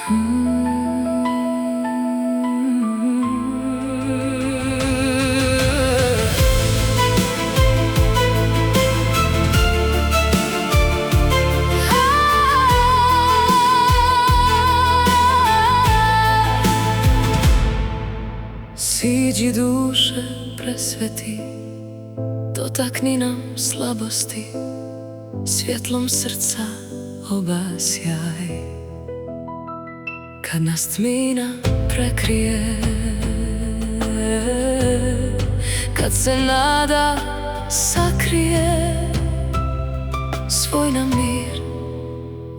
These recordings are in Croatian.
Siđi duše presveti, dotakni nam slabosti, svjetlom srca obasjaj. Kad nas tmina prekrije, kad se nada sakrije, svoj nam mir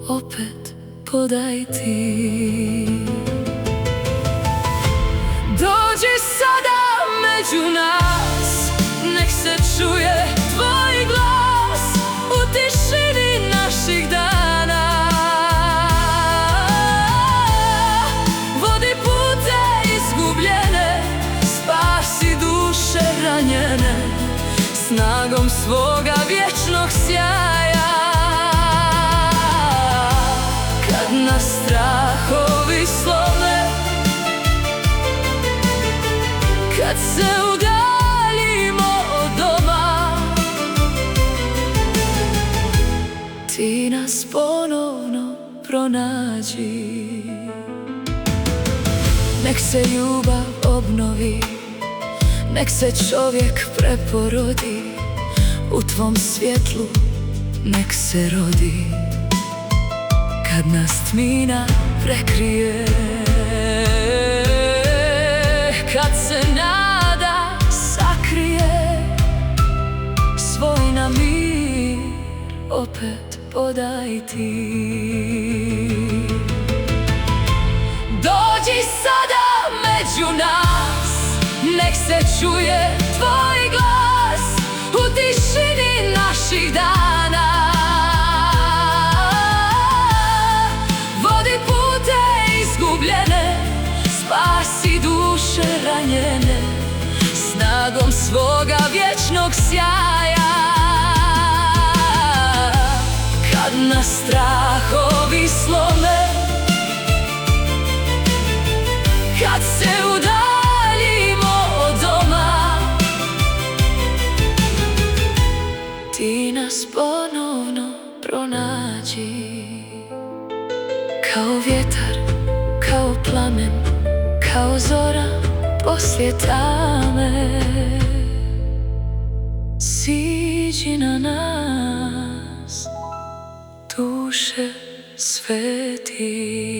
opet podaj ti. Dođi sada među nas, nek se čuje tvoj glas u tišini naših dana. Vodi pute izgubljene, spasi duše ranjene, snagom svoga vječnog sjaja. Kad nas strahovi slome, kad se udaljimo od doma, ti nas ponovno pronađi. Nek se ljubav obnovi, nek se čovjek preporodi, u tvom svjetlu nek se rodi. Kad nas tmina prekrije, kad se nada sakrije, svoj nam mir opet podaj ti. Dođi sada među nas, nek se čuje tvoj glas u tišini naših dana. Vodi pute izgubljene, spasi duše ranjene, snagom svoga vječnog sjaja. Kad nas strahovi slome, kad se udaljimo od doma, ti nas ponovno pronađi. Kao vjetar, kao plamen, kao zora poslije tame, siđi na nas, duše sveti.